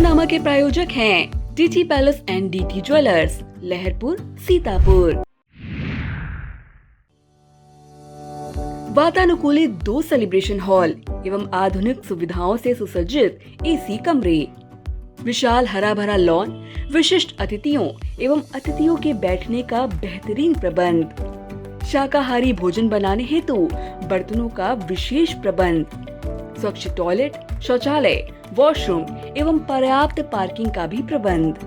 खबरनामा के प्रायोजक हैं DT Palace and DT Jewellers, Laharpur, Sitapur. वातानुकूलित 2 सेलिब्रेशन हॉल एवं आधुनिक सुविधाओं से सुसज्जित एसी कमरे, विशाल हरा भरा लॉन, विशिष्ट अतिथियों एवं अतिथियों के बैठने का बेहतरीन प्रबंध, शाकाहारी भोजन बनाने हेतु बर्तनों का विशेष प्रबंध, स्वच्छ टॉयलेट, शौचालय, वॉशरूम एवं पर्याप्त पार्किंग का भी प्रबंध।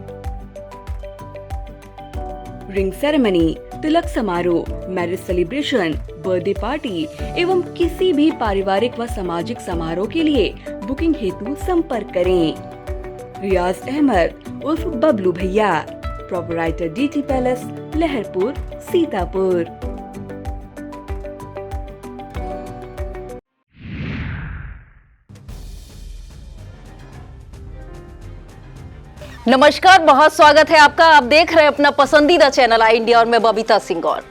रिंग सेरेमनी, तिलक समारोह, मैरिज सेलिब्रेशन, बर्थडे पार्टी एवं किसी भी पारिवारिक व सामाजिक समारोह के लिए बुकिंग हेतु संपर्क करें। रियाज अहमद उर्फ बबलू भैया, proprietor DT Palace, Laharpur, Sitapur. नमस्कार, बहुत स्वागत है आपका। आप देख रहे हैं अपना पसंदीदा चैनल आई इंडिया और मैं बबीता सिंह। और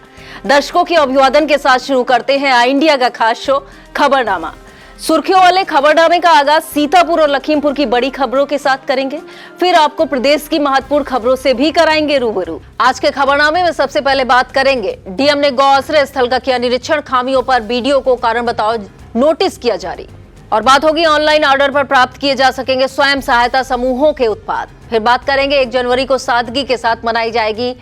दर्शकों के अभिवादन के साथ शुरू करते हैं आई इंडिया का खास शो खबरनामा। सुर्खियों वाले खबरनामे का आगाज सीतापुर और लखीमपुर की बड़ी खबरों के साथ करेंगे, फिर आपको प्रदेश की महत्वपूर्ण खबरों से भी कराएंगे रूबरू। आज के खबरनामे में सबसे पहले बात करेंगे, डीएम ने गौ आश्रय स्थल का किया निरीक्षण, खामियों पर बीडीओ को कारण बताओ नोटिस किया जारी। और बात होगी ऑनलाइन ऑर्डर पर प्राप्त किए जा सकेंगे स्वयं सहायता समूहों के उत्पाद। फिर बात करेंगे 1 जनवरी को सादगी के साथ मनाई जाएगी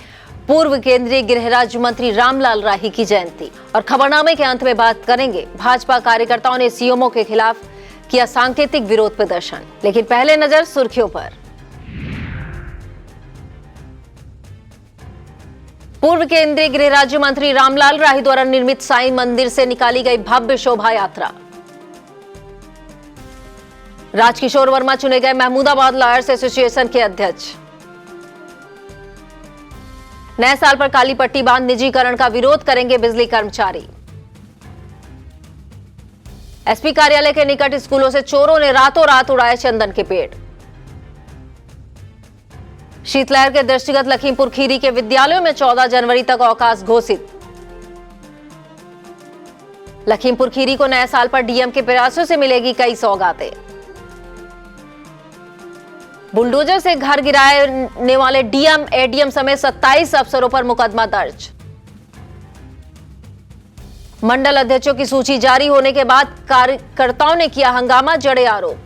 पूर्व केंद्रीय गृह राज्य मंत्री रामलाल राही की जयंती। और खबरनामे के अंत में बात करेंगे भाजपा कार्यकर्ताओं ने सीएमओ के खिलाफ किया सांकेतिक विरोध प्रदर्शन। लेकिन पहले नजर सुर्खियों पर। पूर्व केंद्रीय गृह राज्य मंत्री रामलाल राही द्वारा निर्मित साईं मंदिर से निकाली गई भव्य शोभा यात्रा। राजकिशोर वर्मा चुने गए महमूदाबाद लॉयर्स एसोसिएशन के अध्यक्ष। नए साल पर काली पट्टी बांध निजीकरण का विरोध करेंगे बिजली कर्मचारी। एसपी कार्यालय के निकट स्कूलों से चोरों ने रातों रात उड़ाए चंदन के पेड़। शीतलहर के दृष्टिगत लखीमपुर खीरी के विद्यालयों में 14 जनवरी तक अवकाश घोषित। लखीमपुर खीरी को नए साल पर डीएम के प्रयासों से मिलेगी कई सौगातें। बुलडोजर से घर गिराने वाले डीएम, एडीएम समेत 27 अफसरों पर मुकदमा दर्ज। मंडल अध्यक्षों की सूची जारी होने के बाद कार्यकर्ताओं ने किया हंगामा, जड़े आरोप।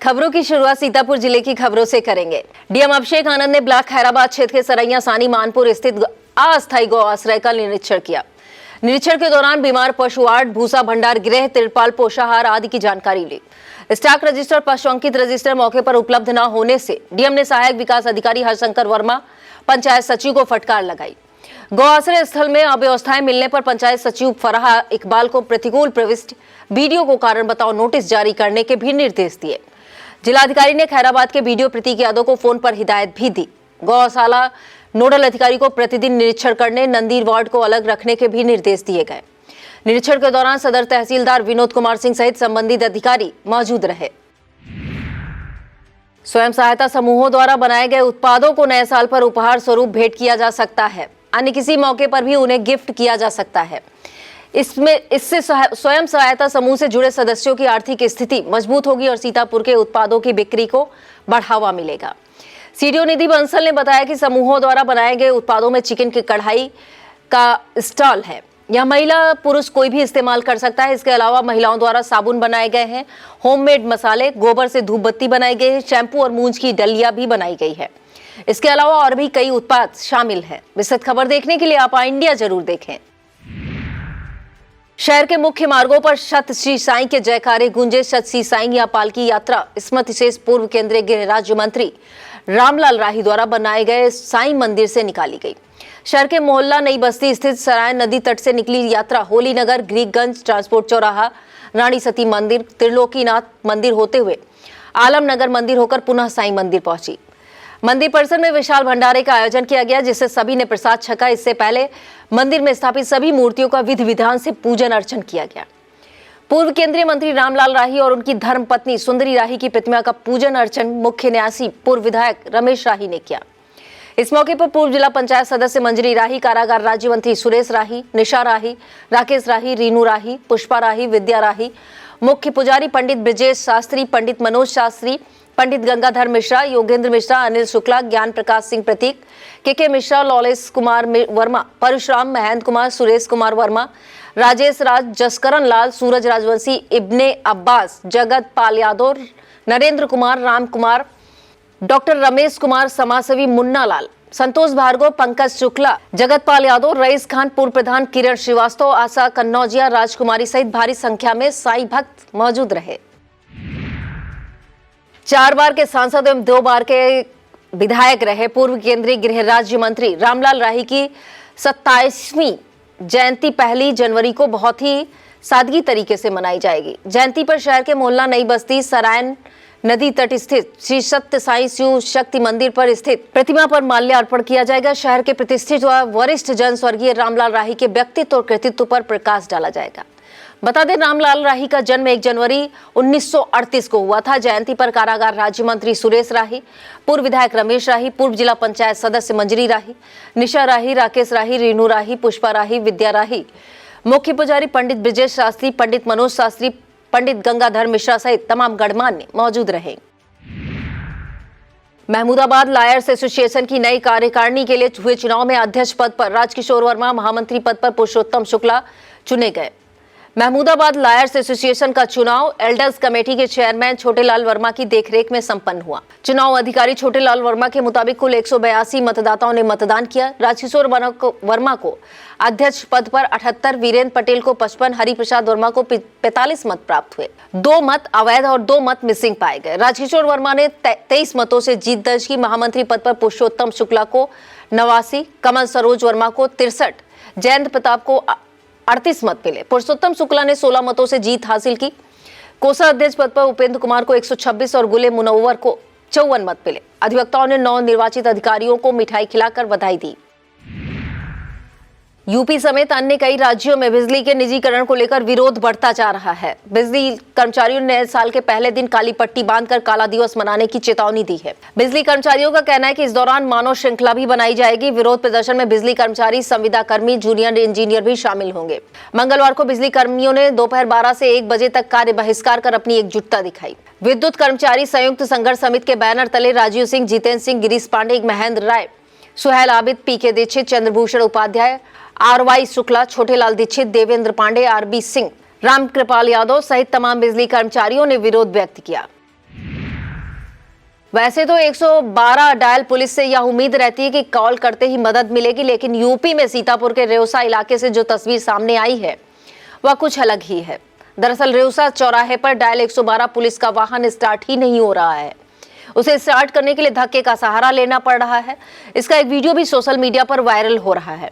खबरों की शुरुआत सीतापुर जिले की खबरों से करेंगे। डीएम अभिषेक आनंद ने ब्लॉक खैराबाद क्षेत्र के सरैया सानी मानपुर स्थित अस्थायी गौ आश्रय का निरीक्षण किया। निरीक्षण के दौरान बीमार पशु आर्ट, भूसा भंडार गृह, तिरपाल, पोषाहार आदि की जानकारी ली। स्टॉक रजिस्टर, पशु अंकित रजिस्टर मौके पर उपलब्ध न होने से डीएम ने सहायक विकास अधिकारी हरशंकर वर्मा, पंचायत सचिव को फटकार लगाई। गौ आश्रय स्थल में अव्यवस्थाएं मिलने पर पंचायत सचिव फराह इकबाल को प्रतिकूल प्रविष्ट बीडीओ को कारण बताओ नोटिस जारी करने के भी निर्देश दिए। जिलाधिकारी ने खैराबाद के बीडीओ प्रतीक यादव को फोन पर हिदायत भी दी। गौशाला नोडल अधिकारी को प्रतिदिन निरीक्षण करने, नंदीर वार्ड को अलग रखने के भी निर्देश दिए गए। निरीक्षण के दौरान सदर तहसीलदार विनोद कुमार सिंह सहित संबंधित अधिकारी मौजूद रहे। स्वयं सहायता समूहों द्वारा बनाए गए उत्पादों को नए साल पर उपहार स्वरूप भेंट किया जा सकता है। अन्य किसी मौके पर भी उन्हें गिफ्ट किया जा सकता है। इससे स्वयं सहायता समूह से जुड़े सदस्यों की आर्थिक स्थिति मजबूत होगी और सीतापुर के उत्पादों की बिक्री को बढ़ावा मिलेगा। सीडीओ निधि बंसल ने बताया कि समूहों द्वारा बनाए गए उत्पादों में चिकन की कढ़ाई का स्टॉल है। यह महिला पुरुष कोई भी इस्तेमाल कर सकता है। इसके अलावा महिलाओं द्वारा साबुन बनाए गए हैं, होममेड मसाले, गोबर से धूप बत्ती बनाई गई है, शैम्पू और मूंज की डलिया भी बनाई गई है। इसके अलावा और भी कई उत्पाद शामिल हैं। विस्तृत खबर देखने के लिए आप आई इंडिया जरूर देखें। शहर के मुख्य मार्गों पर शत श्री साईं के जयकारे गूंजे। शत श्री साईं या पालकी यात्रा स्मृति शेष पूर्व केंद्रीय गृह राज्य मंत्री रामलाल राही द्वारा बनाए गए साईं मंदिर से निकाली गई। शहर के मोहल्ला नई बस्ती स्थित सराय नदी तट से निकली यात्रा होली नगर, ग्रीकगंज, ट्रांसपोर्ट चौराहा, रानी सती मंदिर, त्रिलोकीनाथ मंदिर होते हुए आलमनगर मंदिर होकर पुनः साईं मंदिर पहुंची। मंदिर परिसर में विशाल भंडारे का आयोजन किया गया, जिससे सभी ने प्रसाद छका। इससे पहले मंदिर में स्थापित सभी मूर्तियों का विधि विधान से पूजन अर्चन किया गया। पूर्व केंद्रीय मंत्री रामलाल राही और उनकी धर्मपत्नी सुंदरी राही की प्रतिमा का पूजन अर्चन मुख्य न्यासी पूर्व विधायक रमेश राही ने किया। इस मौके पर पूर्व जिला पंचायत सदस्य मंजरी राही, कारागार राज्य मंत्री सुरेश राही, निशा राही, राकेश राही, रीनू राही, पुष्पा राही, विद्या राही, मुख्य पुजारी पंडित ब्रजेश शास्त्री, पंडित मनोज शास्त्री, पंडित गंगाधर मिश्रा, योगेंद्र मिश्रा, अनिल शुक्ला, ज्ञान प्रकाश सिंह प्रतीक, के मिश्रा, लॉलेस कुमार वर्मा, परशुराम, महेंद्र कुमार, सुरेश कुमार वर्मा, राजेश राज, जसकरण लाल, सूरज राजवंशी, इब्ने अब्बास, जगत पाल यादव, नरेंद्र कुमार, राम कुमार, डॉक्टर रमेश कुमार, समाजसेवी मुन्ना लाल, संतोष भार्गव, पंकज शुक्ला, जगत पाल यादव, रईस खान, पूर्व प्रधान किरण श्रीवास्तव, आशा कन्नौजिया, राजकुमारी सहित भारी संख्या में साईं भक्त मौजूद रहे। 4 बार के सांसद एवं 2 बार के विधायक रहे पूर्व केंद्रीय गृह राज्य मंत्री रामलाल राही की 27वीं जयंती 1 जनवरी को बहुत ही सादगी तरीके से मनाई जाएगी। जयंती पर शहर के मोहल्ला नई बस्ती सरायन नदी तट स्थित श्री सत्य साई शिव शक्ति मंदिर पर स्थित प्रतिमा पर माल्यार्पण किया जाएगा। शहर के प्रतिष्ठित व वरिष्ठ जन स्वर्गीय रामलाल राही के व्यक्तित्व और कृतित्व पर प्रकाश डाला जाएगा। बता दें, रामलाल राही का जन्म 1 जनवरी 1938 को हुआ था। जयंती पर कारागार राज्य मंत्री सुरेश राही, पूर्व विधायक रमेश राही, पूर्व जिला पंचायत सदस्य मंजरी राही, निशा राही, राकेश राही, रीनू राही, पुष्पा राही, विद्या राही, मुख्य पुजारी पंडित ब्रजेश शास्त्री, पंडित मनोज शास्त्री, पंडित गंगाधर मिश्रा सहित तमाम गणमान्य मौजूद रहे। महमूदाबाद लायर्स एसोसिएशन की नई कार्यकारिणी के लिए हुए चुनाव में अध्यक्ष पद पर राजकिशोर वर्मा, महामंत्री पद पर पुरुषोत्तम शुक्ला चुने गए। महमूदाबाद लायर्स एसोसिएशन का चुनाव एल्डर्स कमेटी के चेयरमैन छोटेलाल वर्मा की देखरेख में संपन्न हुआ। चुनाव अधिकारी छोटेलाल वर्मा के मुताबिक कुल 182 मतदाताओं ने मतदान किया। राजकिशोर वर्मा को अध्यक्ष पद पर 78, वीरेंद्र पटेल को 55, हरिप्रसाद वर्मा को 45 मत प्राप्त हुए। 2 मत अवैध और 2 मत मिसिंग पाए गए। राजकिशोर वर्मा ने 23 मतों से जीत दर्ज की। महामंत्री पद पर पुरुषोत्तम शुक्ला को 89, कमल सरोज वर्मा को 63, जयंत प्रताप को 38 मत मिले। पुरुषोत्तम शुक्ला ने 16 मतों से जीत हासिल की। कोषाध्यक्ष पद पर उपेंद्र कुमार को 126 और गुले मुनव्वर को 54 मत मिले। अधिवक्ताओं ने 9 निर्वाचित अधिकारियों को मिठाई खिलाकर बधाई दी। यूपी समेत अन्य कई राज्यों में बिजली के निजीकरण को लेकर विरोध बढ़ता जा रहा है। बिजली कर्मचारियों ने नए साल के पहले दिन काली पट्टी बांधकर काला दिवस मनाने की चेतावनी दी है। बिजली कर्मचारियों का कहना है कि इस दौरान मानव श्रृंखला भी बनाई जाएगी। विरोध प्रदर्शन में बिजली कर्मचारी, संविदा कर्मी, जूनियर इंजीनियर भी शामिल होंगे। मंगलवार को बिजली कर्मियों ने दोपहर 12 से 1 बजे तक कार्य बहिष्कार कर अपनी एकजुटता दिखाई। विद्युत कर्मचारी संयुक्त संघर्ष समिति के बैनर तले राजीव सिंह, जितेंद्र सिंह, गिरीश पांडे, महेंद्र राय, सुहेल आबिद, पीके दीक्षित, चंद्रभूषण उपाध्याय, आरवाई शुक्ला, छोटेलाल दीक्षित, देवेंद्र पांडे, आरबी सिंह, रामकृपाल यादव सहित तमाम बिजली कर्मचारियों ने विरोध व्यक्त किया। वैसे तो 112 डायल पुलिस से यह उम्मीद रहती है कि कॉल करते ही मदद मिलेगी, लेकिन यूपी में सीतापुर के रेउसा इलाके से जो तस्वीर सामने आई है वह कुछ अलग ही है। दरअसल रेउसा चौराहे पर डायल 112 पुलिस का वाहन स्टार्ट ही नहीं हो रहा है। उसे स्टार्ट करने के लिए धक्के का सहारा लेना पड़ रहा है। इसका एक वीडियो भी सोशल मीडिया पर वायरल हो रहा है।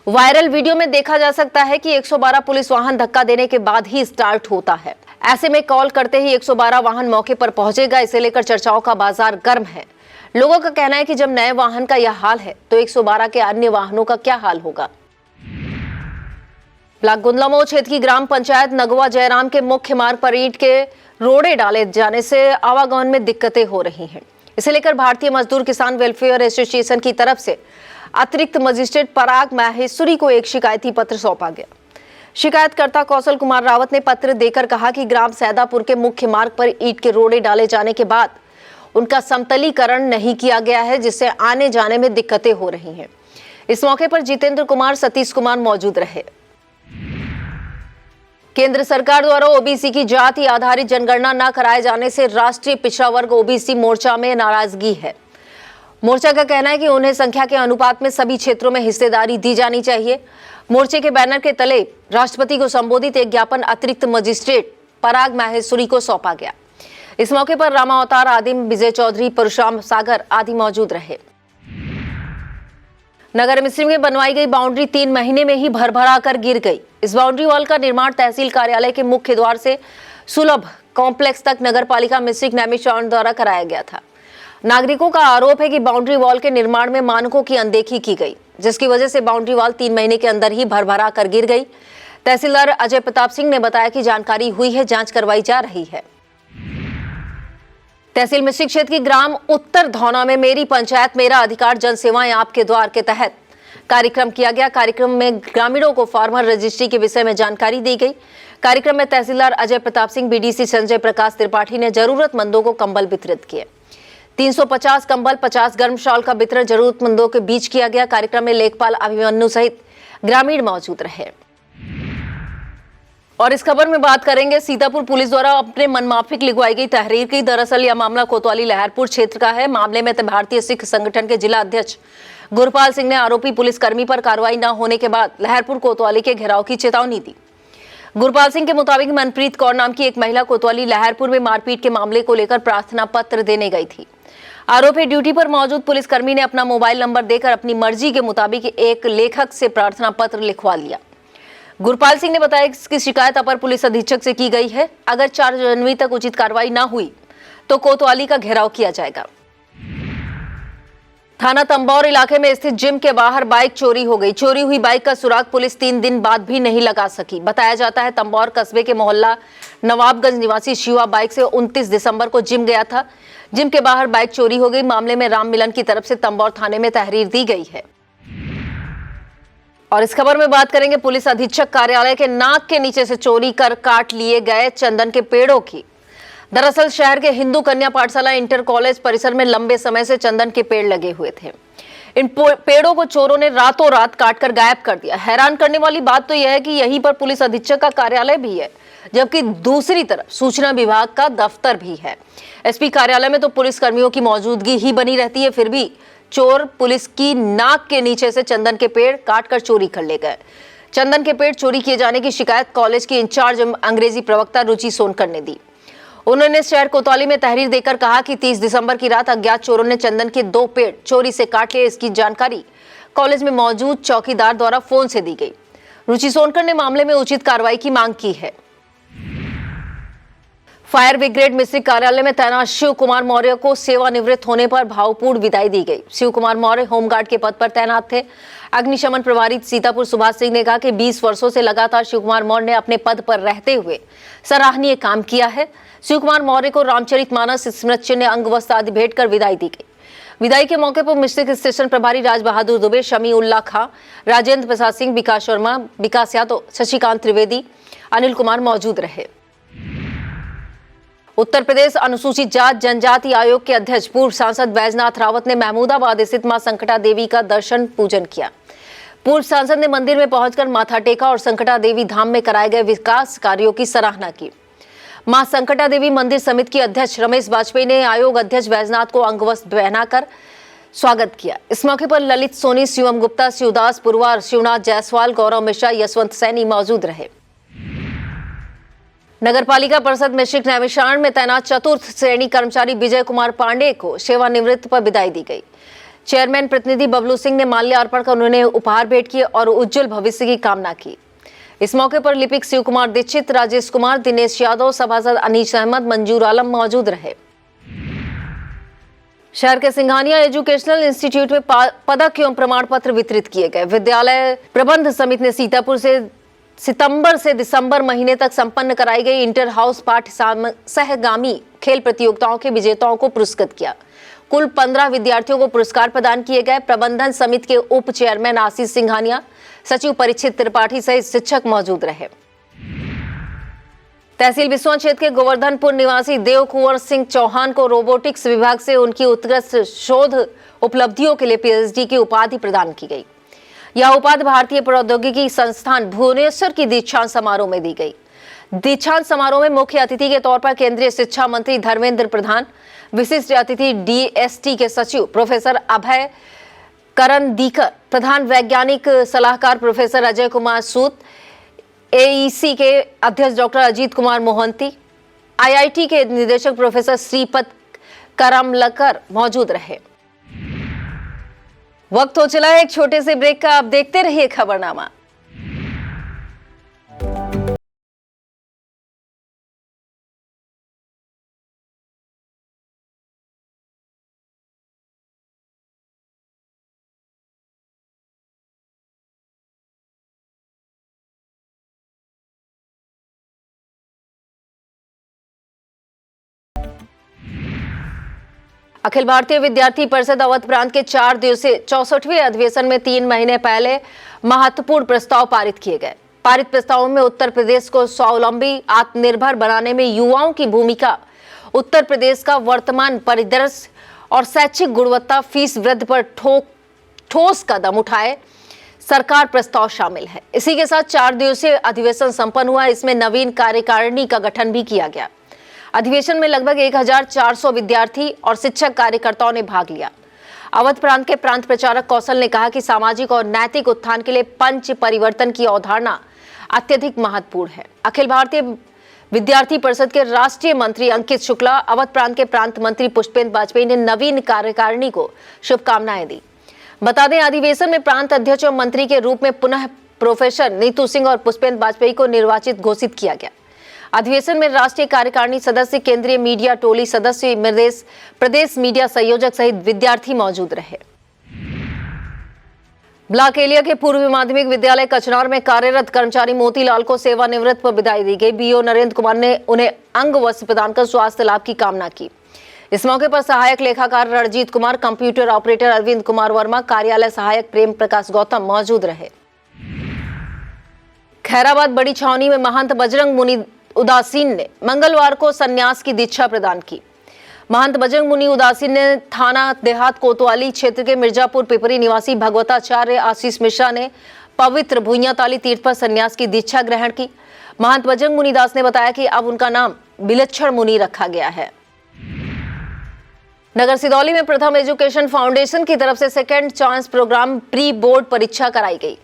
वायरल वीडियो में देखा जा सकता है कि 112 पुलिस वाहन धक्का देने के बाद ही स्टार्ट होता है। ऐसे में कॉल करते ही 112 वाहन मौके पर पहुंचेगा। इसे लेकर चर्चाओं का बाजार गर्म है। लोगों का कहना है कि जब नए वाहन का यह हाल है तो 112 के अन्य वाहनों का क्या हाल होगा। ब्लॉक गुंदलामऊ क्षेत्र की ग्राम पंचायत नगवा जयराम के मुख्य मार्ग पर ईंट के रोड़े डाले जाने से आवागमन में दिक्कतें हो रही हैं। इसे लेकर भारतीय मजदूर किसान वेलफेयर एसोसिएशन की तरफ से अतिरिक्त मजिस्ट्रेट पराग माहेश्वरी को एक शिकायती पत्र सौंपा गया। शिकायतकर्ता कौशल कुमार रावत ने पत्र देकर कहा कि ग्राम सैदापुर के मुख्य मार्ग पर ईंट के रोड़े डाले जाने के बाद उनका समतलीकरण नहीं किया गया है, जिससे आने जाने में दिक्कतें हो रही हैं। इस मौके पर जितेंद्र कुमार, सतीश कुमार मौजूद रहे। केंद्र सरकार द्वारा ओबीसी की जाति आधारित जनगणना न कराए जाने से राष्ट्रीय पिछड़ा वर्ग ओबीसी मोर्चा में नाराजगी है। मोर्चा का कहना है कि उन्हें संख्या के अनुपात में सभी क्षेत्रों में हिस्सेदारी दी जानी चाहिए। मोर्चे के बैनर के तले राष्ट्रपति को संबोधित एक ज्ञापन अतिरिक्त मजिस्ट्रेट पराग माहेश्वरी को सौंपा गया। इस मौके पर रामावतार आदिम, विजय चौधरी, परशुराम सागर आदि मौजूद रहे। नगर मिश्री में बनवाई गई बाउंड्री 3 महीने में ही भरभरा कर गिर गई। इस बाउंड्री वॉल का निर्माण तहसील कार्यालय के मुख्य द्वार से सुलभ कॉम्प्लेक्स तक नगरपालिका मिश्रिक नैमिषारण द्वारा कराया गया था। नागरिकों का आरोप है कि बाउंड्री वॉल के निर्माण में मानकों की अनदेखी की गई, जिसकी वजह से बाउंड्री वॉल 3 महीने के अंदर ही भरभरा कर गिर गई। तहसीलदार अजय प्रताप सिंह ने बताया कि जानकारी हुई है, जांच करवाई जा रही है। तहसील मिश्री क्षेत्र की ग्राम उत्तर धौना में मेरी पंचायत मेरा अधिकार जन सेवाएं आपके द्वार के तहत कार्यक्रम किया गया। कार्यक्रम में ग्रामीणों को फार्मर रजिस्ट्री के विषय में जानकारी दी गई। कार्यक्रम में तहसीलदार अजय प्रताप सिंह, बीडीसी संजय प्रकाश त्रिपाठी ने जरूरतमंदों को कंबल वितरित किए। 350 कंबल, 50 गर्म शॉल का वितरण जरूरतमंदों के बीच किया गया। कार्यक्रम में लेखपाल अभिमन्यु सहित ग्रामीण मौजूद रहे। और इस खबर में बात करेंगे, सीतापुर पुलिस द्वारा अपने मनमाफिक लिखवाई गई तहरीर की। दरअसल यह मामला कोतवाली लहरपुर क्षेत्र का है। मामले में भारतीय सिख संगठन के जिला अध्यक्ष गुरपाल सिंह ने आरोपी पुलिसकर्मी पर कार्रवाई न होने के बाद लहरपुर कोतवाली के घेराव की चेतावनी दी। गुरपाल सिंह के मुताबिक मनप्रीत कौर नाम की एक महिला कोतवाली लहरपुर में मारपीट के मामले को लेकर प्रार्थना पत्र देने गई थी। आरोपी ड्यूटी पर मौजूद पुलिसकर्मी ने अपना मोबाइल नंबर देकर अपनी मर्जी के मुताबिक एक लेखक से प्रार्थना पत्र लिखवा लिया। गुरपाल सिंह ने बताया कि इसकी शिकायत अपर पुलिस अधीक्षक से की गई है। अगर 4 जनवरी तक उचित कार्रवाई न हुई तो कोतवाली का घेराव किया जाएगा। थाना तंबौर इलाके में स्थित जिम के बाहर बाइक चोरी हो गई। चोरी हुई बाइक का सुराग पुलिस 3 दिन बाद भी नहीं लगा सकी। बताया जाता है तंबौर कस्बे के मोहल्ला नवाबगंज निवासी शिवा बाइक से 29 दिसंबर को जिम गया था। जिम के बाहर बाइक चोरी हो गई। मामले में राम मिलन की तरफ से तंबौर थाने में तहरीर दी गई है। और इस खबर में बात करेंगे, पुलिस अधीक्षक कार्यालय के नाक के नीचे से चोरी कर काट लिए गए चंदन के पेड़ों की। दरअसल शहर के हिंदू कन्या पाठशाला इंटर कॉलेज परिसर में लंबे समय से चंदन के पेड़ लगे हुए थे। इन पेड़ों को चोरों ने रातों रात काटकर गायब कर दिया। हैरान करने वाली बात तो यह है कि यहीं पर पुलिस अधीक्षक का कार्यालय भी है, जबकि दूसरी तरफ सूचना विभाग का दफ्तर भी है। एसपी कार्यालय में तो पुलिस कर्मियों की मौजूदगी ही बनी रहती है, फिर भी चोर पुलिस की नाक के नीचे से चंदन के पेड़ काटकर चोरी कर ले गए। चंदन के पेड़ चोरी किए जाने की शिकायत कॉलेज के इंचार्ज अंग्रेजी प्रवक्ता रुचि सोनकर ने दी। उन्होंने शहर कोतवाली में तहरीर देकर कहा कि 30 दिसंबर की रात अज्ञात चोरों ने चंदन के 2 पेड़ चोरी से काट लिए। इसकी जानकारी कॉलेज में मौजूद चौकीदार द्वारा फोन से दी गई। रुचि सोनकर ने मामले में उचित कार्रवाई की मांग की है। फायर ब्रिगेड मिस्त्री कार्यालय में तैनात शिव कुमार मौर्य को सेवानिवृत्त होने पर भावपूर्ण विदाई दी गई। शिव कुमार मौर्य होमगार्ड के पद पर तैनात थे। अग्निशमन प्रभारी सीतापुर सुभाष सिंह ने कहा कि 20 वर्षों से लगातार शिव कुमार मौर्य ने अपने पद पर रहते हुए सराहनीय काम किया है। शिव कुमार मौर्य को रामचरितमानस स्मृति चिन्ह, अंग वस्त्र आदि भेंट कर विदाई दी गई। विदाई के मौके पर मिश्रिक स्टेशन प्रभारी राज बहादुर दुबे, शमी उल्ला खां, राजेंद्र प्रसाद सिंह, विकास शर्मा, विकास यादव, शशिकांत त्रिवेदी, अनिल कुमार मौजूद रहे। उत्तर प्रदेश अनुसूचित जाति जनजाति आयोग के अध्यक्ष पूर्व सांसद बैजनाथ रावत ने महमूदाबाद स्थित मां संकटा देवी का दर्शन पूजन किया। पूर्व सांसद ने मंदिर में पहुंचकर माथा टेका और संकटा देवी धाम में कराए गए विकास कार्यों की सराहना की। मां संकटा देवी मंदिर समिति के अध्यक्ष रमेश वाजपेयी ने आयोग अध्यक्ष बैजनाथ को अंगवस्त्र पहनाकर स्वागत किया। इस मौके पर ललित सोनी, शिवम गुप्ता, शिवदास पुरवार, शिवनाथ जायसवाल, गौरव मिश्रा, यशवंत सैनी मौजूद रहे। नगरपालिका परिषद मिश्रिक नैमिषारण्य में तैनात चतुर्थ श्रेणी कर्मचारी विजय कुमार पांडे को सेवानिवृत्त पर विदाई दी गई। चेयरमैन प्रतिनिधि बबलू सिंह ने माल्यार्पण कर उन्हें उपहार भेंट किए और उज्जवल भविष्य की कामना की। इस मौके पर लिपिक शिव कुमार दीक्षित, राजेश कुमार, दिनेश यादव, सभासद अनीस अहमद, मंजूर आलम मौजूद रहे। शहर के सिंघानिया एजुकेशनल इंस्टीट्यूट में पदक एवं प्रमाण पत्र वितरित किए गए। विद्यालय प्रबंध समिति ने सीतापुर से सितंबर से दिसंबर महीने तक संपन्न कराई गई इंटर हाउस पाठ सहगामी खेल प्रतियोगिताओं के विजेताओं को पुरस्कृत किया। कुल 15 विद्यार्थियों को पुरस्कार प्रदान किए गए। प्रबंधन समिति के उप चेयरमैन आशीष सिंघानिया, सचिव परीक्षित त्रिपाठी सहित शिक्षक मौजूद रहे। तहसील बिस्वा क्षेत्र के गोवर्धनपुर निवासी देव कुंवर सिंह चौहान को रोबोटिक्स विभाग से उनकी उत्कृष्ट शोध उपलब्धियों के लिए पीएचडी की उपाधि प्रदान की गई। यह उपाधि भारतीय प्रौद्योगिकी संस्थान भुवनेश्वर की दीक्षांत समारोह में दी गई। दीक्षांत समारोह में मुख्य अतिथि के तौर पर केंद्रीय शिक्षा मंत्री धर्मेंद्र प्रधान, विशिष्ट अतिथि डीएसटी के सचिव प्रोफेसर अभय करंदीकर, प्रधान वैज्ञानिक सलाहकार प्रोफेसर अजय कुमार सूद, एईसी के अध्यक्ष डॉक्टर अजीत कुमार मोहंती, आईआईटी के निदेशक प्रोफेसर श्रीपद करमलकर मौजूद रहे। वक्त हो चला है एक छोटे से ब्रेक का। आप देखते रहिए खबरनामा। अखिल भारतीय विद्यार्थी परिषद अवध प्रांत के 4 दिवसीय 64वें अधिवेशन में 3 महीने पहले महत्वपूर्ण प्रस्ताव पारित किए गए। पारित प्रस्तावों में उत्तर प्रदेश को स्वावलंबी आत्मनिर्भर बनाने में युवाओं की भूमिका, उत्तर प्रदेश का वर्तमान परिदृश्य और शैक्षिक गुणवत्ता, फीस वृद्धि पर ठोस कदम उठाए सरकार प्रस्ताव शामिल है। इसी के साथ 4 दिवसीय अधिवेशन संपन्न हुआ। इसमें नवीन कार्यकारिणी का गठन भी किया गया। अधिवेशन में लगभग 1400 विद्यार्थी और शिक्षक कार्यकर्ताओं ने भाग लिया। अवध प्रांत के प्रांत प्रचारक कौशल ने कहा कि सामाजिक और नैतिक उत्थान के लिए पंच परिवर्तन की अवधारणा अत्यधिक महत्वपूर्ण है। अखिल भारतीय विद्यार्थी परिषद के राष्ट्रीय मंत्री अंकित शुक्ला, अवध प्रांत के प्रांत मंत्री पुष्पेंद्र वाजपेयी ने नवीन कार्यकारिणी को शुभकामनाएं दी। बता दें, अधिवेशन में प्रांत अध्यक्ष और मंत्री के रूप में पुनः प्रोफेसर नीतू सिंह और पुष्पेंद्र वाजपेयी को निर्वाचित घोषित किया गया। अधिवेशन में राष्ट्रीय कार्यकारिणी सदस्य, केंद्रीय मीडिया टोली सदस्य, प्रदेश मीडिया संयोजक सहित विद्यार्थी मौजूद रहे। ब्लॉक एलिया के पूर्व माध्यमिक विद्यालय कचनार में कार्यरत कर्मचारी मोतीलाल को सेवानिवृत्त पर विदाई दी गई। बीओ नरेंद्र कुमार ने उन्हें अंग वस्त्र प्रदान कर स्वास्थ्य लाभ की कामना की। इस मौके पर सहायक लेखाकार रणजीत कुमार, कंप्यूटर ऑपरेटर अरविंद कुमार वर्मा, कार्यालय सहायक प्रेम प्रकाश गौतम मौजूद रहे। खैराबाद बड़ी छावनी में महंत बजरंग मुनि उदासीन ने मंगलवार को संन्यास की दीक्षा प्रदान की। महंत बजरंग मुनि उदासीन ने थाना देहात कोतवाली क्षेत्र के मिर्जापुर पिपरी निवासी भगवताचार्य आशीष मिश्रा ने पवित्र भुइयाताली तीर्थ पर संन्यास की दीक्षा ग्रहण की। महंत बजरंग मुनि दास ने बताया कि अब उनका नाम बिलक्षण मुनि रखा गया है। नगर सिदौली में प्रथम एजुकेशन फाउंडेशन की तरफ से second chance programme pre board परीक्षा कराई गई।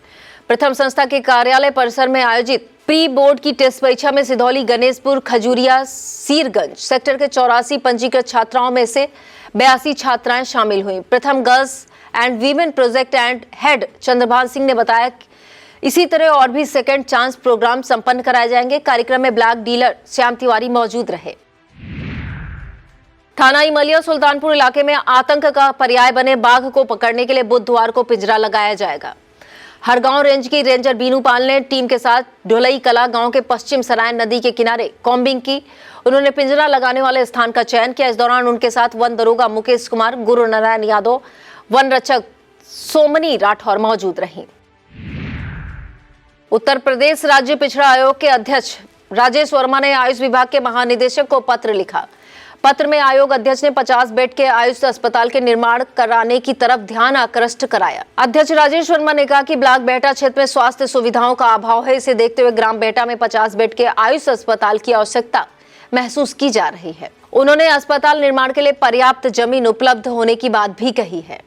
प्रथम संस्था के कार्यालय परिसर में आयोजित प्री बोर्ड की टेस्ट परीक्षा में सिदौली, गणेशपुर, खजूरिया, सीरगंज सेक्टर के 84 पंजीकृत छात्राओं में से 82 छात्राएं शामिल हुई। प्रथम girls and women project and head Chandrabhan Singh ने बताया कि इसी तरह और भी सेकेंड चांस प्रोग्राम संपन्न कराए जाएंगे। कार्यक्रम में ब्लैक डीलर श्याम तिवारी मौजूद रहे। थाना इमलिया सुल्तानपुर इलाके में आतंक का पर्याय बने बाघ को पकड़ने के लिए बुधवार को पिंजरा लगाया जाएगा। हरगांव रेंज की रेंजर बीनू पाल ने टीम के साथ ढोलई कला गांव के पश्चिम सराय नदी के किनारे कॉम्बिंग की। उन्होंने पिंजरा लगाने वाले स्थान का चयन किया। इस दौरान उनके साथ वन दरोगा मुकेश कुमार, गुरु नारायण यादव, वन रक्षक सोमनी राठौर मौजूद रहीं। उत्तर प्रदेश राज्य पिछड़ा आयोग के अध्यक्ष राजेश वर्मा ने आयुष विभाग के महानिदेशक को पत्र लिखा। पत्र में आयोग अध्यक्ष ने 50 बेड के आयुष अस्पताल के निर्माण कराने की तरफ ध्यान आकृष्ट कराया। अध्यक्ष राजेश वर्मा ने कहा कि ब्लॉक बेहटा क्षेत्र में स्वास्थ्य सुविधाओं का अभाव है। इसे देखते हुए ग्राम बेहटा में 50 बेड के आयुष अस्पताल की आवश्यकता महसूस की जा रही है। उन्होंने अस्पताल निर्माण के लिए पर्याप्त जमीन उपलब्ध होने की बात भी कही है।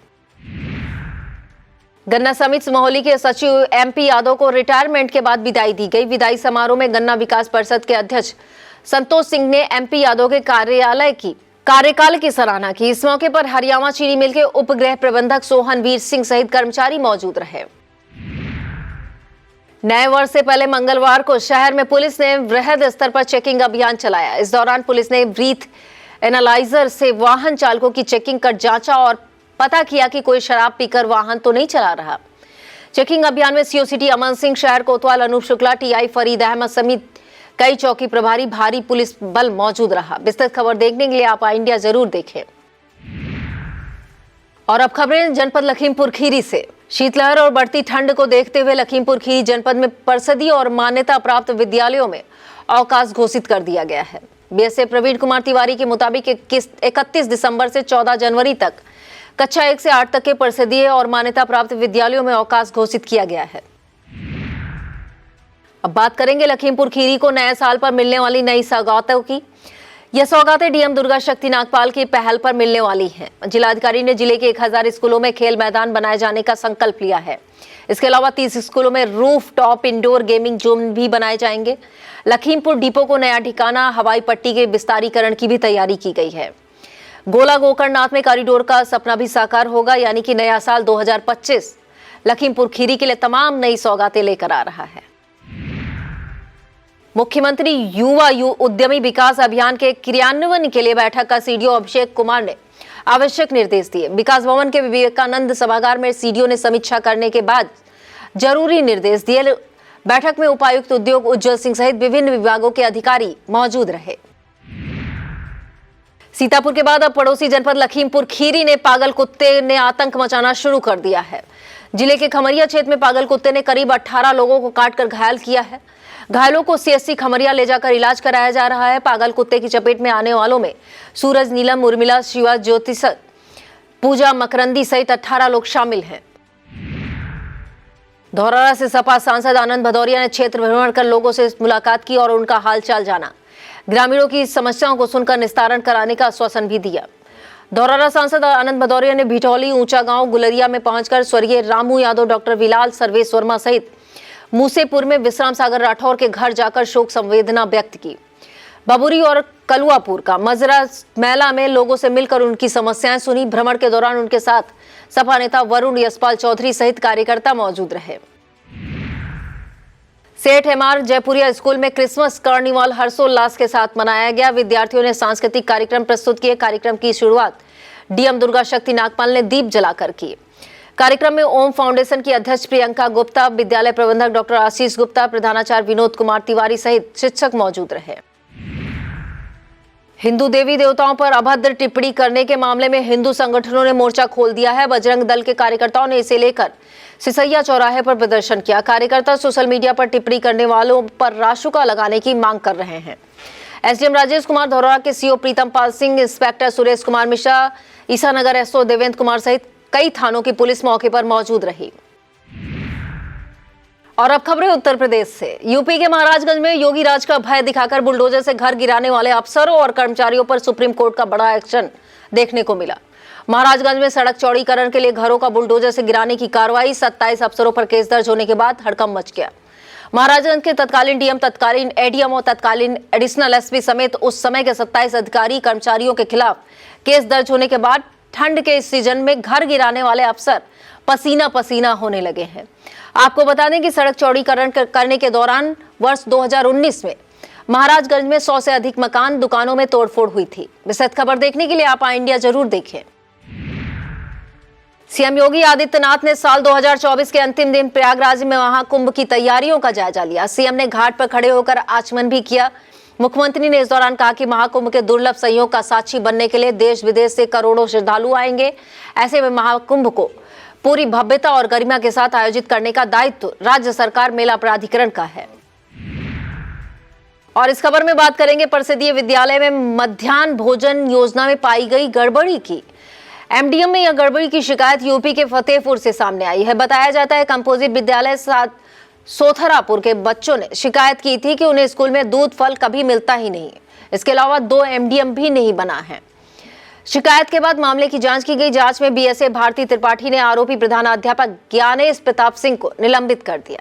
गन्ना समिति महोली के सचिव MP यादव को रिटायरमेंट के बाद विदाई दी गई। विदाई समारोह में गन्ना विकास परिषद के अध्यक्ष संतोष सिंह ने MP यादव के कार्यकाल की सराहना की। इस मौके पर हरियाणा चीनी मिल के उपग्रह प्रबंधक सोहनवीर सिंह सहित कर्मचारी मौजूद रहे। नए वर्ष से पहले मंगलवार को शहर में पुलिस ने वृहद स्तर पर चेकिंग अभियान चलाया। इस दौरान पुलिस ने ब्रीथ एनालाइजर से वाहन चालकों की चेकिंग कर जांचा और पता किया कि कोई शराब पीकर वाहन तो नहीं चला रहा। चेकिंग अभियान में CO सिटी अमन सिंह, शहर कोतवाल अनूप शुक्ला, TI फरीद अहमद समेत कई चौकी प्रभारी, भारी पुलिस बल मौजूद रहा। विस्तृत खबर देखने के लिए आप इंडिया जरूर देखें। और अब खबरें जनपद लखीमपुर खीरी से। शीतलहर और बढ़ती ठंड को देखते हुए लखीमपुर खीरी जनपद में परिषदीय और मान्यता प्राप्त विद्यालयों में अवकाश घोषित कर दिया गया है। BSA प्रवीण कुमार तिवारी के मुताबिक 31 दिसंबर से 14 जनवरी तक कक्षा 1 से 8 तक के परिषदीय और मान्यता प्राप्त विद्यालयों में अवकाश घोषित किया गया है। अब बात करेंगे लखीमपुर खीरी को नए साल पर मिलने वाली नई सौगातों की। यह सौगातें DM दुर्गा शक्ति नागपाल की पहल पर मिलने वाली हैं। जिलाधिकारी ने जिले के 1000 स्कूलों में खेल मैदान बनाए जाने का संकल्प लिया है। इसके अलावा 30 स्कूलों में roof top indoor gaming zone भी बनाए जाएंगे। लखीमपुर डिपो को नया ठिकाना, हवाई पट्टी के विस्तारीकरण की भी तैयारी की गई है। गोला गोकर्णनाथ में कॉरिडोर का सपना भी साकार होगा, यानी कि नया साल 2025 लखीमपुर खीरी के लिए तमाम नई सौगातें लेकर आ रहा है। मुख्यमंत्री युवा उद्यमी विकास अभियान के क्रियान्वयन के लिए बैठक का CDO अभिषेक कुमार ने आवश्यक निर्देश दिए। विकास भवन के विवेकानंद सभागार में CDO ने समीक्षा करने के बाद जरूरी निर्देश दिए। बैठक में उपायुक्त उद्योग उज्जवल सिंह सहित विभिन्न विभागों के अधिकारी मौजूद रहे। सीतापुर के बाद अब पड़ोसी जनपद लखीमपुर खीरी ने पागल कुत्ते ने आतंक मचाना शुरू कर दिया है। जिले के खमरिया क्षेत्र में पागल कुत्ते ने करीब 18 लोगों को काटकर घायल किया है। घायलों को सीएससी खमरिया ले जाकर इलाज कराया जा रहा है। पागल कुत्ते की चपेट में आने वालों में सूरज, नीलम, उर्मिला, शिवा, ज्योति, पूजा, मकरंदी सहित 18 लोग शामिल हैं। धौरहरा से सपा सांसद आनंद भदौरिया ने क्षेत्र भ्रमण कर लोगों से मुलाकात की और उनका हालचाल जाना। ग्रामीणों की समस्याओं को सुनकर निस्तारण कराने का आश्वासन भी दिया। धौरहरा सांसद आनंद भदौरिया ने भिटौली, ऊंचा गांव, गुलरिया में पहुंचकर स्वर्गीय रामू यादव, डॉक्टर विलाल, सर्वेश वर्मा सहित मूसेपुर में विश्राम सागर राठौर के घर जाकर शोक संवेदना व्यक्त की। बबुरी और कलुआपुर का मजरा मेला में लोगों से मिलकर उनकी समस्याएं सुनी। भ्रमण के दौरान उनके साथ सपा नेता वरुण यशपाल चौधरी सहित कार्यकर्ता मौजूद रहे। सेठ एमआर जयपुरिया स्कूल में क्रिसमस कार्निवाल हर्षोल्लास के साथ मनाया गया। विद्यार्थियों ने सांस्कृतिक कार्यक्रम प्रस्तुत किए। कार्यक्रम की शुरुआत डीएम दुर्गा शक्ति नागपाल ने दीप जलाकर की। कार्यक्रम में ओम फाउंडेशन की अध्यक्ष प्रियंका गुप्ता, विद्यालय प्रबंधक डॉक्टर आशीष गुप्ता, प्रधानाचार्य विनोद कुमार तिवारी सहित शिक्षक मौजूद रहे। हिंदू देवी देवताओं पर अभद्र टिप्पणी करने के मामले में हिंदू संगठनों ने मोर्चा खोल दिया है। बजरंग दल के कार्यकर्ताओं ने इसे लेकर सिसैया चौराहे पर प्रदर्शन किया। कार्यकर्ता सोशल मीडिया पर टिप्पणी करने वालों पर राशुका लगाने की मांग कर रहे हैं। एसडीएम राजेश कुमार, धौरहरा के सीओ प्रीतम पाल सिंह, इंस्पेक्टर सुरेश कुमार मिश्रा, ईसानगर एसओ देवेंद्र कुमार सहित कई थानों की पुलिस मौके पर मौजूद रही। और अब खबरें उत्तर प्रदेश से। यूपी के महाराजगंज में योगी राज का भय दिखाकर बुलडोजर से घर गिराने वाले अफसरों और कर्मचारियों पर सुप्रीम कोर्ट का बड़ा एक्शन देखने को मिला। महाराजगंज में सड़क चौड़ीकरण के लिए घरों का बुलडोजर से गिराने की कार्रवाई, 27 अफसरों पर केस दर्ज होने के बाद हड़कंप मच गया। महाराजगंज के तत्कालीन डीएम, तत्कालीन एडीएम और तत्कालीन एडिशनल एसपी समेत उस समय के 27 अधिकारी कर्मचारियों के खिलाफ केस दर्ज होने के बाद ठंड के इस सीजन में घर गिराने वाले अफसर पसीना पसीना होने लगे हैं। आपको बता दें कि सड़क चौड़ीकरण करने के दौरान वर्ष 2019 में महाराजगंज में 100 से अधिक मकान, दुकानों में तोड़फोड़ हुई थी। विस्तृत खबर देखने के लिए आप इंडिया जरूर देखें। सीएम योगी आदित्यनाथ ने साल 2024 के अंतिम दिन प्रयागराज में महाकुंभ की तैयारियों का जायजा लिया। सीएम ने घाट पर खड़े होकर आचमन भी किया। मुख्यमंत्री ने इस दौरान कहा कि महाकुंभ के दुर्लभ संयोग का साक्षी बनने के लिए देश विदेश से करोड़ों श्रद्धालु आएंगे। ऐसे में महाकुंभ को पूरी भव्यता और गरिमा के साथ आयोजित करने का दायित्व राज्य सरकार, मेला प्राधिकरण का है। और इस खबर में बात करेंगे परिषदीय विद्यालय में मध्याह्न भोजन योजना में पाई गई गड़बड़ी की। एमडीएम में यह गड़बड़ी की शिकायत यूपी के फतेहपुर से सामने आई है। बताया जाता है कंपोजिट विद्यालय सोथरापुर के बच्चों ने शिकायत की थी कि उन्हें स्कूल में दूध फल कभी मिलता ही नहीं। इसके अलावा 2 एमडीएम भी नहीं बना है। शिकायत के बाद मामले की जांच की गई। जांच में बीएसए भारती त्रिपाठी ने आरोपी प्रधानाध्यापक ज्ञानेश प्रताप सिंह को निलंबित कर दिया।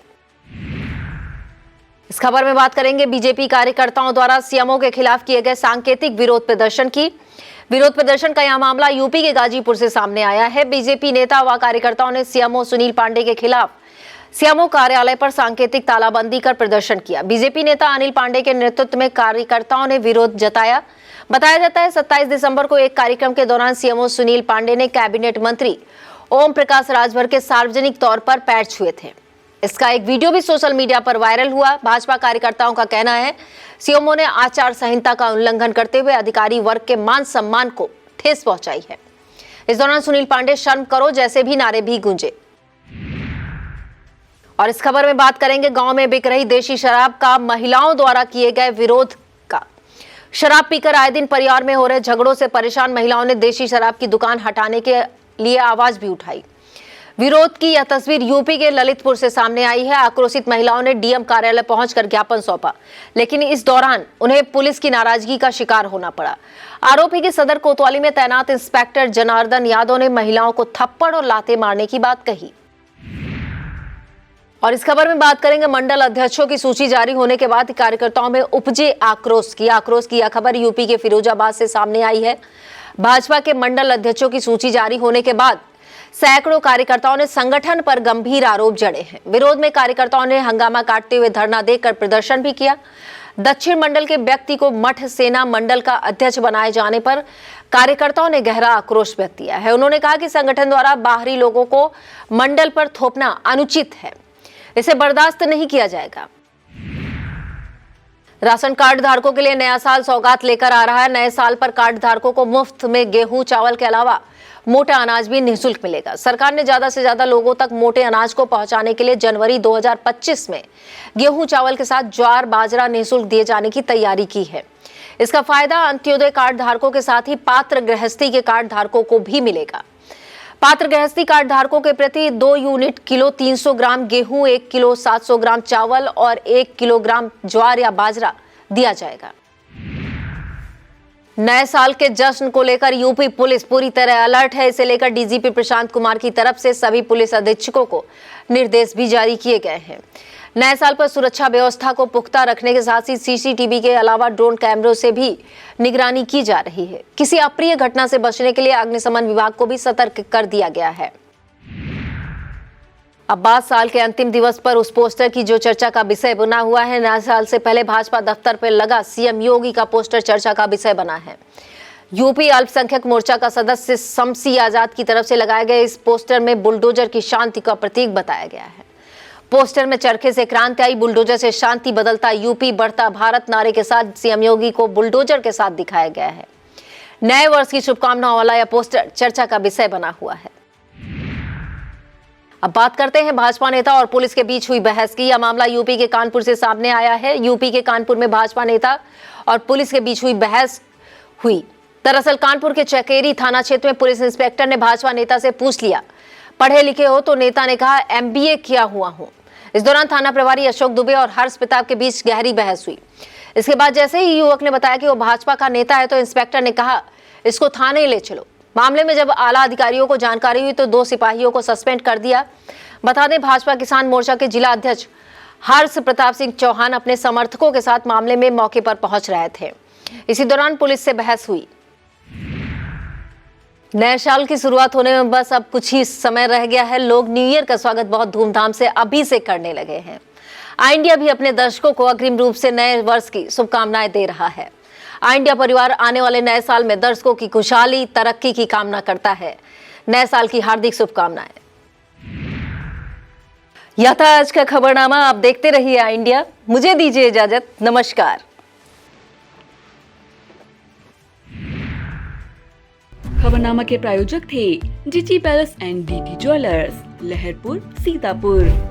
इस खबर में बात करेंगे बीजेपी कार्यकर्ताओं द्वारा सीएमओ के खिलाफ किए गए सांकेतिक विरोध प्रदर्शन की। विरोध प्रदर्शन का यह मामला यूपी के गाजीपुर से सामने आया है। बीजेपी नेता व कार्यकर्ताओं ने सीएमओ सुनील पांडे के खिलाफ सीएमओ कार्यालय पर सांकेतिक तालाबंदी कर प्रदर्शन किया। बीजेपी नेता अनिल पांडे के नेतृत्व में कार्यकर्ताओं ने विरोध जताया। बताया जाता है 27 दिसंबर को एक कार्यक्रम के दौरान सीएमओ सुनील पांडे ने कैबिनेट मंत्री ओम प्रकाश राजभर के सार्वजनिक तौर पर पैर छुए थे। इसका एक वीडियो भी सोशल मीडिया पर वायरल हुआ। भाजपा कार्यकर्ताओं का कहना है सीएमओ ने आचार संहिता का उल्लंघन करते हुए अधिकारी वर्ग के मान सम्मान को ठेस पहुंचाई है। इस दौरान सुनील पांडे शर्म करो जैसे भी नारे भी गूंजे। और इस खबर में बात करेंगे गांव में बिक रही देशी शराब का महिलाओं द्वारा किए गए विरोध का। शराब पीकर आए दिन परिवार में हो रहे झगड़ों से परेशान महिलाओं ने देशी शराब की दुकान हटाने के लिए आवाज भी उठाई। विरोध की यह तस्वीर यूपी के ललितपुर से सामने आई है। आक्रोशित महिलाओं ने डीएम कार्यालय पहुंचकर ज्ञापन सौंपा, लेकिन इस दौरान उन्हें पुलिस की नाराजगी का शिकार होना पड़ा। आरोपी की सदर कोतवाली में तैनात इंस्पेक्टर जनार्दन यादव ने महिलाओं को थप्पड़ और लाते मारने की बात कही। और इस खबर में बात करेंगे मंडल अध्यक्षों की सूची जारी होने के बाद कार्यकर्ताओं में उपजे आक्रोश की यह खबर यूपी के फिरोजाबाद से सामने आई है। भाजपा के मंडल अध्यक्षों की सूची जारी होने के बाद सैकड़ों कार्यकर्ताओं ने संगठन पर गंभीर आरोप जड़े हैं। विरोध में कार्यकर्ताओं ने हंगामा काटते हुए धरना देकर प्रदर्शन भी किया। दक्षिण मंडल के व्यक्ति को मठ सेना मंडल का अध्यक्ष बनाए जाने पर कार्यकर्ताओं ने गहरा आक्रोश व्यक्त किया है। उन्होंने कहा कि संगठन द्वारा बाहरी लोगों को मंडल पर थोपना अनुचित है, इसे बर्दाश्त नहीं किया जाएगा। राशन कार्ड धारकों के लिए नया साल सौगात लेकर आ रहा है। नए साल पर कार्ड धारकों को मुफ्त में गेहूं चावल के अलावा मोटा अनाज भी निःशुल्क मिलेगा। सरकार ने ज्यादा से ज्यादा लोगों तक मोटे अनाज को पहुंचाने के लिए जनवरी 2025 में गेहूं चावल के साथ ज्वार बाजरा निःशुल्क दिए जाने की तैयारी की है। इसका फायदा अंत्योदय कार्ड धारकों के साथ ही पात्र गृहस्थी के कार्ड धारकों को भी मिलेगा। पात्र गृहस्थी कार्ड धारकों के प्रति 2 यूनिट किलो 300 ग्राम गेहूं, 1 किलो 700 ग्राम चावल और 1 किलोग्राम ज्वार या बाजरा दिया जाएगा। नए साल के जश्न को लेकर यूपी पुलिस पूरी तरह अलर्ट है। इसे लेकर डीजीपी प्रशांत कुमार की तरफ से सभी पुलिस अधीक्षकों को निर्देश भी जारी किए गए हैं। नए साल पर सुरक्षा व्यवस्था को पुख्ता रखने के साथ ही सीसीटीवी के अलावा ड्रोन कैमरों से भी निगरानी की जा रही है। किसी अप्रिय घटना से बचने के लिए अग्निशमन विभाग को भी सतर्क कर दिया गया है। अब बात साल के अंतिम दिवस पर उस पोस्टर की जो चर्चा का विषय बना हुआ है। नया साल से पहले भाजपा दफ्तर पर लगा सीएम योगी का पोस्टर चर्चा का विषय बना है। यूपी अल्पसंख्यक मोर्चा का सदस्य शमसी आजाद की तरफ से लगाए गए इस पोस्टर में बुलडोजर की शांति का प्रतीक बताया गया है। पोस्टर में चरखे से क्रांति आई, बुलडोजर से शांति, बदलता यूपी बढ़ता भारत नारे के साथ सीएम योगी को बुलडोजर के साथ दिखाया गया है। नए वर्ष की शुभकामनाओं वाला यह पोस्टर चर्चा का विषय बना हुआ है। अब बात करते हैं भाजपा नेता और पुलिस के बीच हुई बहस की। यह मामला यूपी के कानपुर से सामने आया है। यूपी के कानपुर में भाजपा नेता और पुलिस के बीच हुई बहस हुई। दरअसल कानपुर के चकेरी थाना क्षेत्र में पुलिस इंस्पेक्टर ने भाजपा नेता से पूछ लिया, पढ़े लिखे हो? तो नेता ने कहा, MBA किया हुआ हूं। इस दौरान थाना प्रभारी अशोक दुबे और हर्ष प्रताप के बीच गहरी बहस हुई। इसके बाद जैसे ही युवक ने बताया कि वो भाजपा का नेता है तो इंस्पेक्टर ने कहा, इसको थाने ले चलो। मामले में जब आला अधिकारियों को जानकारी हुई तो 2 सिपाहियों को सस्पेंड कर दिया। बता दें, भाजपा किसान मोर्चा के जिला अध्यक्ष हर्ष प्रताप सिंह चौहान अपने समर्थकों के साथ मामले में मौके पर पहुंच रहे थे। इसी दौरान पुलिस से बहस हुई। नए साल की शुरुआत होने में बस अब कुछ ही समय रह गया है। लोग न्यू ईयर का स्वागत बहुत धूमधाम से अभी से करने लगे हैं। आई इंडिया भी अपने दर्शकों को अग्रिम रूप से नए वर्ष की शुभकामनाएं दे रहा है। आई इंडिया परिवार आने वाले नए साल में दर्शकों की खुशहाली तरक्की की कामना करता है। नए साल की हार्दिक शुभकामनाएं। यह था आज का खबरनामा। आप देखते रहिए आई इंडिया। मुझे दीजिए इजाजत। नमस्कार। खबरनामा के प्रायोजक थे GG Palace and DT Jewellers, Laharpur, Sitapur.